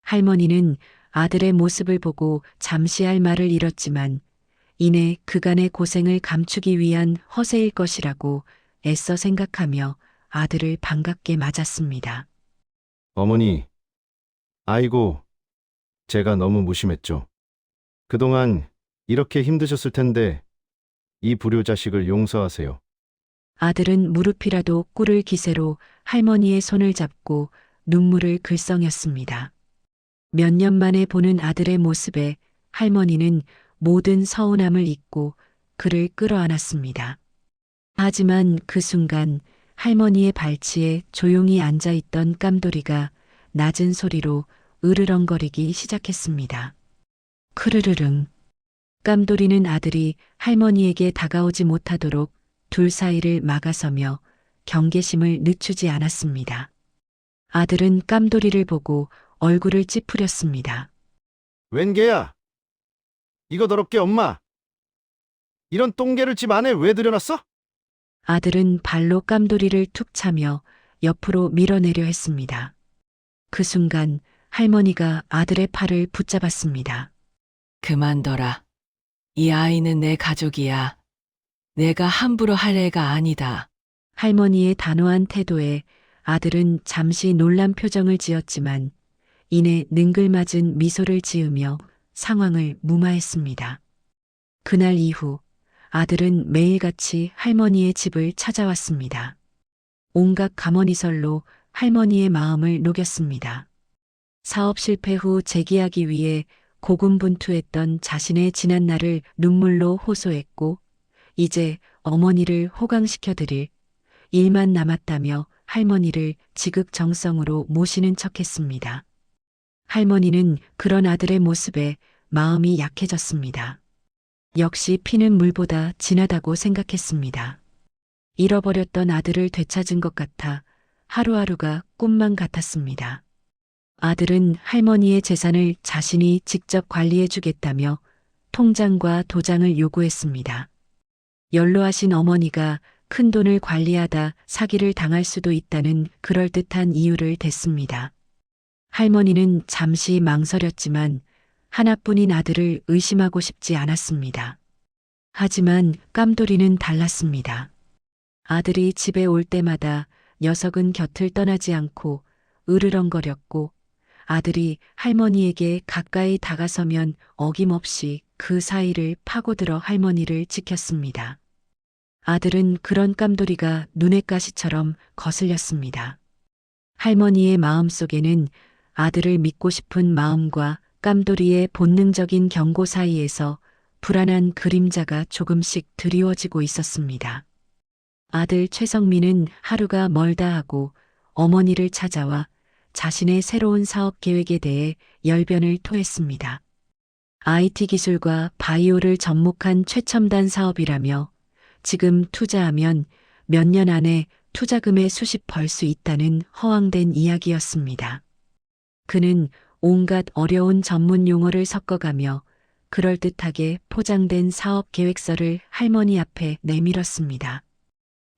할머니는 아들의 모습을 보고 잠시 할 말을 잃었지만 이내 그간의 고생을 감추기 위한 허세일 것이라고 애써 생각하며 아들을 반갑게 맞았습니다. 어머니, 아이고, 제가 너무 무심했죠. 그동안 이렇게 힘드셨을 텐데 이 불효자식을 용서하세요. 아들은 무릎이라도 꿇을 기세로 할머니의 손을 잡고 눈물을 글썽였습니다. 몇 년 만에 보는 아들의 모습에 할머니는 모든 서운함을 잊고 그를 끌어안았습니다. 하지만 그 순간 할머니의 발치에 조용히 앉아있던 깜돌이가 낮은 소리로 으르렁거리기 시작했습니다. 크르르릉. 깜돌이는 아들이 할머니에게 다가오지 못하도록 둘 사이를 막아서며 경계심을 늦추지 않았습니다. 아들은 깜돌이를 보고 얼굴을 찌푸렸습니다. 웬 개야? 이거 더럽게 엄마. 이런 똥개를 집 안에 왜 들여놨어? 아들은 발로 깜돌이를 툭 차며 옆으로 밀어내려 했습니다. 그 순간 할머니가 아들의 팔을 붙잡았습니다. 그만둬라. 이 아이는 내 가족이야. 내가 함부로 할 애가 아니다. 할머니의 단호한 태도에 아들은 잠시 놀란 표정을 지었지만 이내 능글맞은 미소를 지으며 상황을 무마했습니다. 그날 이후 아들은 매일같이 할머니의 집을 찾아왔습니다. 온갖 가머니설로 할머니의 마음을 녹였습니다. 사업 실패 후 재기하기 위해 고군분투했던 자신의 지난 날을 눈물로 호소했고 이제 어머니를 호강시켜드릴 일만 남았다며 할머니를 지극정성으로 모시는 척했습니다. 할머니는 그런 아들의 모습에 마음이 약해졌습니다. 역시 피는 물보다 진하다고 생각했습니다. 잃어버렸던 아들을 되찾은 것 같아 하루하루가 꿈만 같았습니다. 아들은 할머니의 재산을 자신이 직접 관리해 주겠다며 통장과 도장을 요구했습니다. 연로하신 어머니가 큰돈을 관리하다 사기를 당할 수도 있다는 그럴듯한 이유를 댔습니다. 할머니는 잠시 망설였지만 하나뿐인 아들을 의심하고 싶지 않았습니다. 하지만 깜돌이는 달랐습니다. 아들이 집에 올 때마다 녀석은 곁을 떠나지 않고 으르렁거렸고 아들이 할머니에게 가까이 다가서면 어김없이 그 사이를 파고들어 할머니를 지켰습니다. 아들은 그런 깜돌이가 눈의 가시처럼 거슬렸습니다. 할머니의 마음속에는 아들을 믿고 싶은 마음과 깜돌이의 본능적인 경고 사이에서 불안한 그림자가 조금씩 드리워지고 있었습니다. 아들 최성민은 하루가 멀다 하고 어머니를 찾아와 자신의 새로운 사업 계획에 대해 열변을 토했습니다. IT 기술과 바이오를 접목한 최첨단 사업이라며 지금 투자하면 몇 년 안에 투자금의 수십 벌 수 있다는 허황된 이야기였습니다. 그는 온갖 어려운 전문 용어를 섞어가며 그럴듯하게 포장된 사업 계획서를 할머니 앞에 내밀었습니다.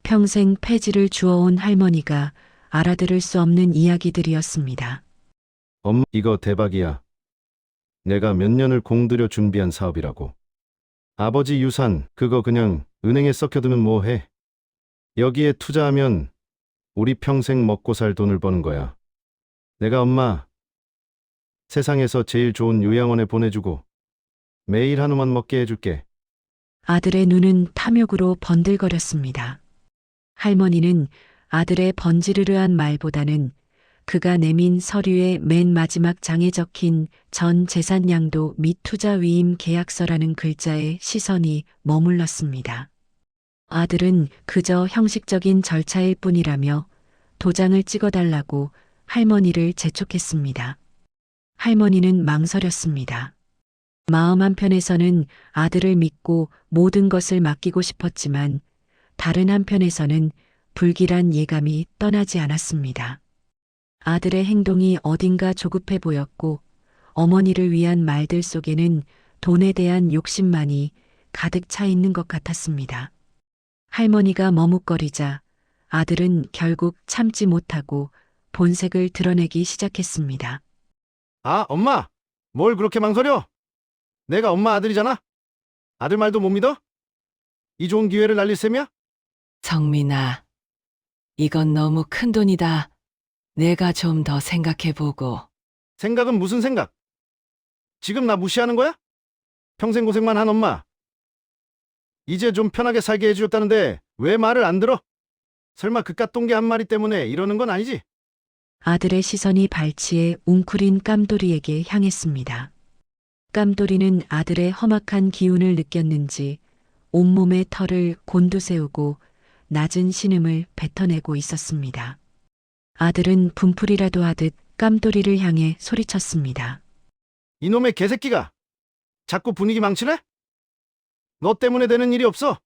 평생 폐지를 주워온 할머니가 알아들을 수 없는 이야기들이었습니다. 엄마, 이거 대박이야. 내가 몇 년을 공들여 준비한 사업이라고. 아버지 유산, 그거 그냥 은행에 썩혀두면 뭐 해. 여기에 투자하면 우리 평생 먹고 살 돈을 버는 거야. 내가 엄마 세상에서 제일 좋은 요양원에 보내주고 매일 한우만 먹게 해줄게. 아들의 눈은 탐욕으로 번들거렸습니다. 할머니는 아들의 번지르르한 말보다는 그가 내민 서류의 맨 마지막 장에 적힌 전 재산양도 및 투자 위임 계약서라는 글자에 시선이 머물렀습니다. 아들은 그저 형식적인 절차일 뿐이라며 도장을 찍어달라고 할머니를 재촉했습니다. 할머니는 망설였습니다. 마음 한편에서는 아들을 믿고 모든 것을 맡기고 싶었지만 다른 한편에서는 불길한 예감이 떠나지 않았습니다. 아들의 행동이 어딘가 조급해 보였고 어머니를 위한 말들 속에는 돈에 대한 욕심만이 가득 차 있는 것 같았습니다. 할머니가 머뭇거리자 아들은 결국 참지 못하고 본색을 드러내기 시작했습니다. 아, 엄마! 뭘 그렇게 망설여? 내가 엄마 아들이잖아? 아들 말도 못 믿어? 이 좋은 기회를 날릴 셈이야? 성민아, 이건 너무 큰 돈이다. 내가 좀 더 생각해보고. 생각은 무슨 생각? 지금 나 무시하는 거야? 평생 고생만 한 엄마. 이제 좀 편하게 살게 해주었다는데 왜 말을 안 들어? 설마 그깟 똥개 한 마리 때문에 이러는 건 아니지? 아들의 시선이 발치해 웅크린 깜돌이에게 향했습니다. 깜돌이는 아들의 험악한 기운을 느꼈는지 온몸의 털을 곤두세우고 낮은 신음을 뱉어내고 있었습니다. 아들은 분풀이라도 하듯 깜돌이를 향해 소리쳤습니다. 이놈의 개새끼가 자꾸 분위기 망치네? 너 때문에 되는 일이 없어.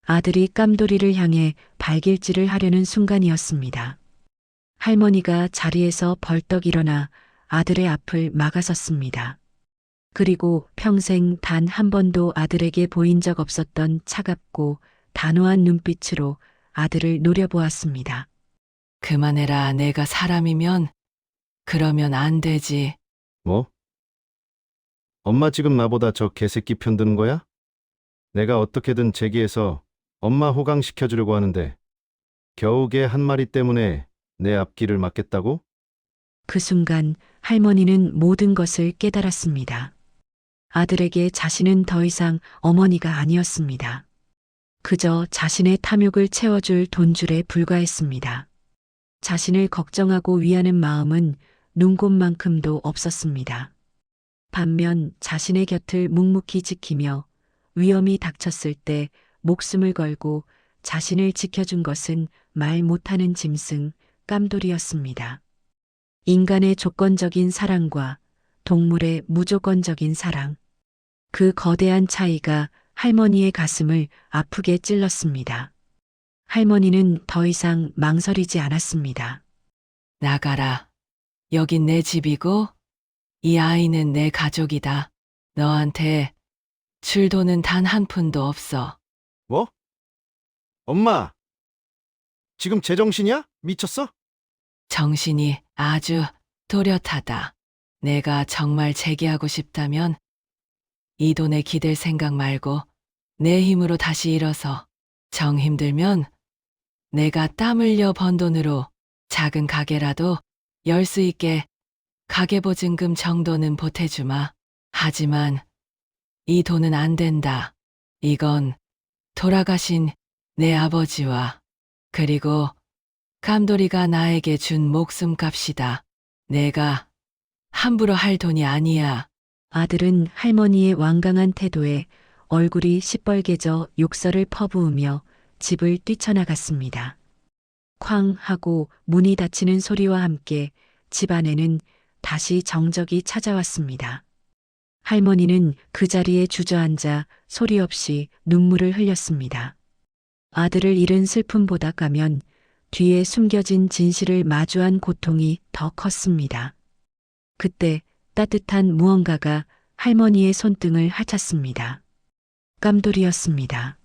아들이 깜돌이를 향해 발길질을 하려는 순간이었습니다. 할머니가 자리에서 벌떡 일어나 아들의 앞을 막아섰습니다. 그리고 평생 단 한 번도 아들에게 보인 적 없었던 차갑고 단호한 눈빛으로 아들을 노려보았습니다. 그만해라. 내가 사람이면 그러면 안 되지. 뭐? 엄마 지금 나보다 저 개새끼 편드는 거야? 내가 어떻게든 제기해서 엄마 호강시켜주려고 하는데 겨우 개 한 마리 때문에 내 앞길을 막겠다고? 그 순간 할머니는 모든 것을 깨달았습니다. 아들에게 자신은 더 이상 어머니가 아니었습니다. 그저 자신의 탐욕을 채워줄 돈줄에 불과했습니다. 자신을 걱정하고 위하는 마음은 눈곱만큼도 없었습니다. 반면 자신의 곁을 묵묵히 지키며 위험이 닥쳤을 때 목숨을 걸고 자신을 지켜준 것은 말 못하는 짐승 깜돌이었습니다. 인간의 조건적인 사랑과 동물의 무조건적인 사랑. 그 거대한 차이가 할머니의 가슴을 아프게 찔렀습니다. 할머니는 더 이상 망설이지 않았습니다. 나가라. 여긴 내 집이고 이 아이는 내 가족이다. 너한테 줄 돈은 단 한 푼도 없어. 뭐? 엄마, 지금 제정신이야? 미쳤어? 정신이 아주 또렷하다. 내가 정말 재기하고 싶다면 이 돈에 기댈 생각 말고 내 힘으로 다시 일어서 정 힘들면 내가 땀 흘려 번 돈으로 작은 가게라도 열 수 있게 가계보증금 정도는 보태주마. 하지만 이 돈은 안 된다. 이건 돌아가신 내 아버지와 그리고 감돌이가 나에게 준 목숨값이다. 내가 함부로 할 돈이 아니야. 아들은 할머니의 완강한 태도에 얼굴이 시뻘개져 욕설을 퍼부으며 집을 뛰쳐나갔습니다. 쾅 하고 문이 닫히는 소리와 함께 집 안에는 다시 정적이 찾아왔습니다. 할머니는 그 자리에 주저앉아 소리 없이 눈물을 흘렸습니다. 아들을 잃은 슬픔보다 가면 뒤에 숨겨진 진실을 마주한 고통이 더 컸습니다. 그때 따뜻한 무언가가 할머니의 손등을 하찼습니다. 깜돌이었습니다.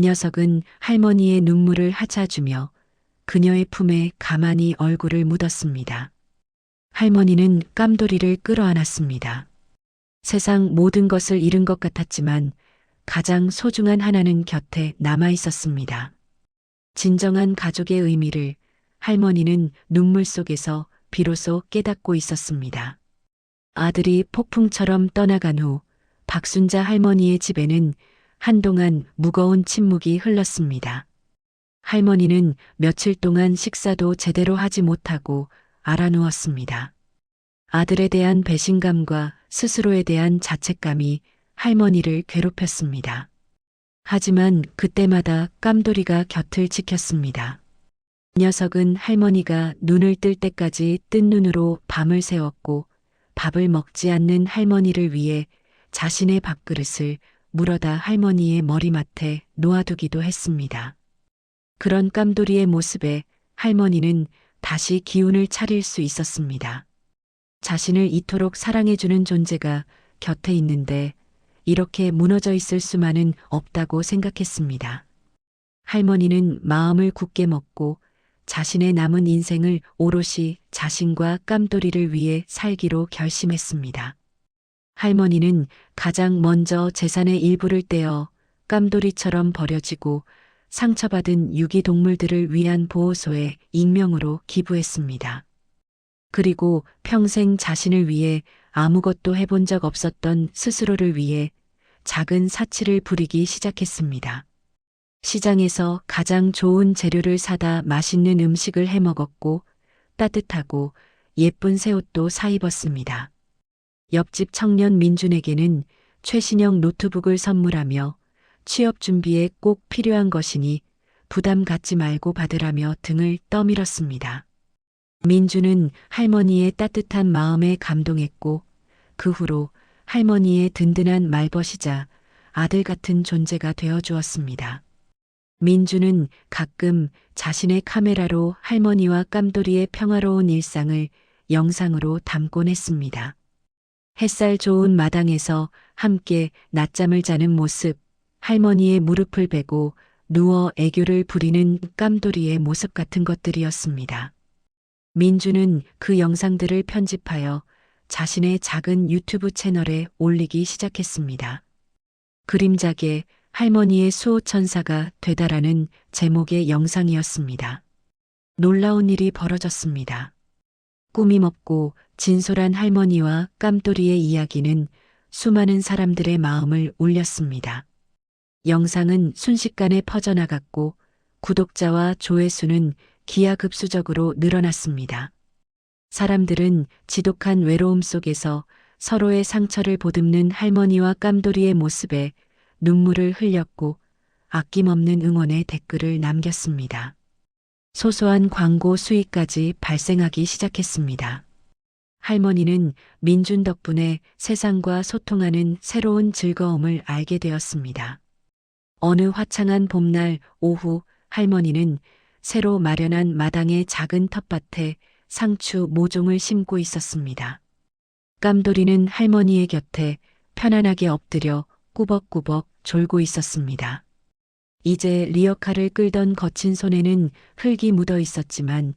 녀석은 할머니의 눈물을 하차주며 그녀의 품에 가만히 얼굴을 묻었습니다. 할머니는 깜돌이를 끌어안았습니다. 세상 모든 것을 잃은 것 같았지만 가장 소중한 하나는 곁에 남아 있었습니다. 진정한 가족의 의미를 할머니는 눈물 속에서 비로소 깨닫고 있었습니다. 아들이 폭풍처럼 떠나간 후 박순자 할머니의 집에는 한동안 무거운 침묵이 흘렀습니다. 할머니는 며칠 동안 식사도 제대로 하지 못하고 알아누웠습니다. 아들에 대한 배신감과 스스로에 대한 자책감이 할머니를 괴롭혔습니다. 하지만 그때마다 깜돌이가 곁을 지켰습니다. 녀석은 할머니가 눈을 뜰 때까지 뜬 눈으로 밤을 새웠고 밥을 먹지 않는 할머니를 위해 자신의 밥그릇을 물어다 할머니의 머리맡에 놓아두기도 했습니다. 그런 깜돌이의 모습에 할머니는 다시 기운을 차릴 수 있었습니다. 자신을 이토록 사랑해주는 존재가 곁에 있는데 이렇게 무너져 있을 수만은 없다고 생각했습니다. 할머니는 마음을 굳게 먹고 자신의 남은 인생을 오롯이 자신과 깜돌이를 위해 살기로 결심했습니다. 할머니는 가장 먼저 재산의 일부를 떼어 깜돌이처럼 버려지고 상처받은 유기동물들을 위한 보호소에 익명으로 기부했습니다. 그리고 평생 자신을 위해 아무것도 해본 적 없었던 스스로를 위해 작은 사치를 부리기 시작했습니다. 시장에서 가장 좋은 재료를 사다 맛있는 음식을 해 먹었고 따뜻하고 예쁜 새 옷도 사 입었습니다. 옆집 청년 민준에게는 최신형 노트북을 선물하며 취업 준비에 꼭 필요한 것이니 부담 갖지 말고 받으라며 등을 떠밀었습니다. 민준은 할머니의 따뜻한 마음에 감동했고 그 후로 할머니의 든든한 말벗이자 아들 같은 존재가 되어 주었습니다. 민준은 가끔 자신의 카메라로 할머니와 깜돌이의 평화로운 일상을 영상으로 담곤 했습니다. 햇살 좋은 마당에서 함께 낮잠을 자는 모습, 할머니의 무릎을 베고 누워 애교를 부리는 깜돌이의 모습 같은 것들이었습니다. 민주는 그 영상들을 편집하여 자신의 작은 유튜브 채널에 올리기 시작했습니다. 그림작에 할머니의 수호천사가 되다라는 제목의 영상이었습니다. 놀라운 일이 벌어졌습니다. 꾸밈 없고 진솔한 할머니와 깜돌이의 이야기는 수많은 사람들의 마음을 울렸습니다. 영상은 순식간에 퍼져나갔고 구독자와 조회수는 기하급수적으로 늘어났습니다. 사람들은 지독한 외로움 속에서 서로의 상처를 보듬는 할머니와 깜돌이의 모습에 눈물을 흘렸고 아낌없는 응원의 댓글을 남겼습니다. 소소한 광고 수익까지 발생하기 시작했습니다. 할머니는 민준 덕분에 세상과 소통하는 새로운 즐거움을 알게 되었습니다. 어느 화창한 봄날 오후 할머니는 새로 마련한 마당의 작은 텃밭에 상추 모종을 심고 있었습니다. 깜돌이는 할머니의 곁에 편안하게 엎드려 꾸벅꾸벅 졸고 있었습니다. 이제 리어카를 끌던 거친 손에는 흙이 묻어 있었지만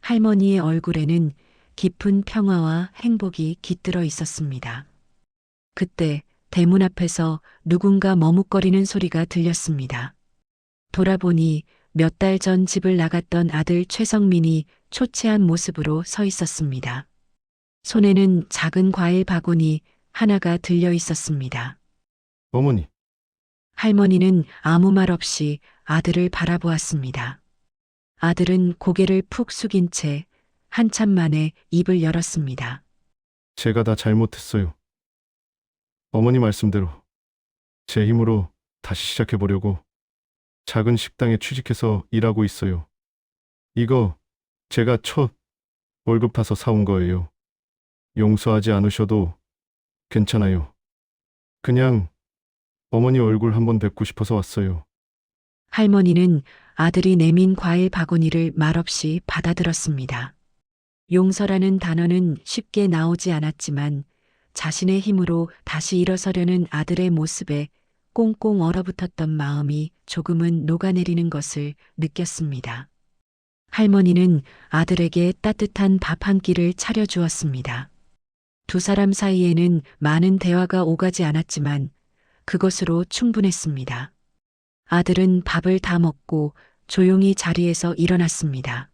할머니의 얼굴에는 깊은 평화와 행복이 깃들어 있었습니다. 그때 대문 앞에서 누군가 머뭇거리는 소리가 들렸습니다. 돌아보니 몇 달 전 집을 나갔던 아들 최성민이 초췌한 모습으로 서 있었습니다. 손에는 작은 과일 바구니 하나가 들려 있었습니다. 어머니, 할머니는 아무 말 없이 아들을 바라보았습니다. 아들은 고개를 푹 숙인 채 한참 만에 입을 열었습니다. 제가 다 잘못했어요. 어머니 말씀대로 제 힘으로 다시 시작해보려고 작은 식당에 취직해서 일하고 있어요. 이거 제가 첫 월급 타서 사온 거예요. 용서하지 않으셔도 괜찮아요. 그냥 어머니 얼굴 한번 뵙고 싶어서 왔어요. 할머니는 아들이 내민 과일 바구니를 말없이 받아들었습니다. 용서라는 단어는 쉽게 나오지 않았지만 자신의 힘으로 다시 일어서려는 아들의 모습에 꽁꽁 얼어붙었던 마음이 조금은 녹아내리는 것을 느꼈습니다. 할머니는 아들에게 따뜻한 밥 한 끼를 차려주었습니다. 두 사람 사이에는 많은 대화가 오가지 않았지만 그것으로 충분했습니다. 아들은 밥을 다 먹고 조용히 자리에서 일어났습니다.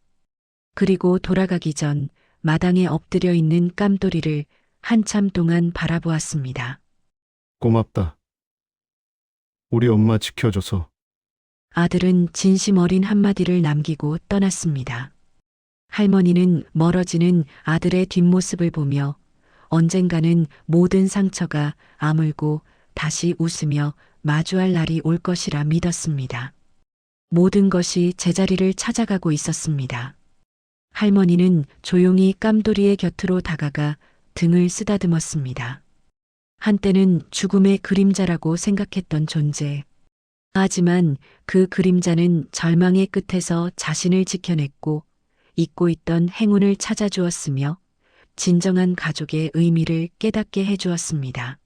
그리고 돌아가기 전 마당에 엎드려 있는 깜돌이를 한참 동안 바라보았습니다. 고맙다. 우리 엄마 지켜줘서. 아들은 진심 어린 한마디를 남기고 떠났습니다. 할머니는 멀어지는 아들의 뒷모습을 보며 언젠가는 모든 상처가 아물고 다시 웃으며 마주할 날이 올 것이라 믿었습니다. 모든 것이 제자리를 찾아가고 있었습니다. 할머니는 조용히 깜돌이의 곁으로 다가가 등을 쓰다듬었습니다. 한때는 죽음의 그림자라고 생각했던 존재. 하지만 그 그림자는 절망의 끝에서 자신을 지켜냈고 잊고 있던 행운을 찾아주었으며 진정한 가족의 의미를 깨닫게 해주었습니다.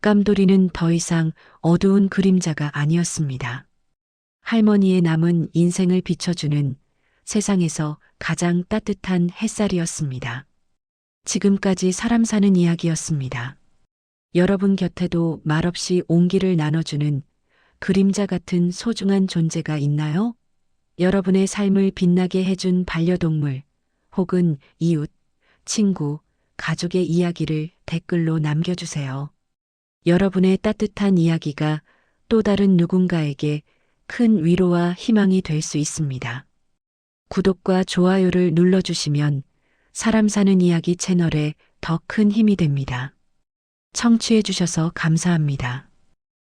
깜돌이는 더 이상 어두운 그림자가 아니었습니다. 할머니의 남은 인생을 비춰주는 세상에서 가장 따뜻한 햇살이었습니다. 지금까지 사람 사는 이야기였습니다. 여러분 곁에도 말없이 온기를 나눠주는 그림자 같은 소중한 존재가 있나요? 여러분의 삶을 빛나게 해준 반려동물 혹은 이웃, 친구, 가족의 이야기를 댓글로 남겨주세요. 여러분의 따뜻한 이야기가 또 다른 누군가에게 큰 위로와 희망이 될 수 있습니다. 구독과 좋아요를 눌러주시면 사람 사는 이야기 채널에 더 큰 힘이 됩니다. 청취해주셔서 감사합니다.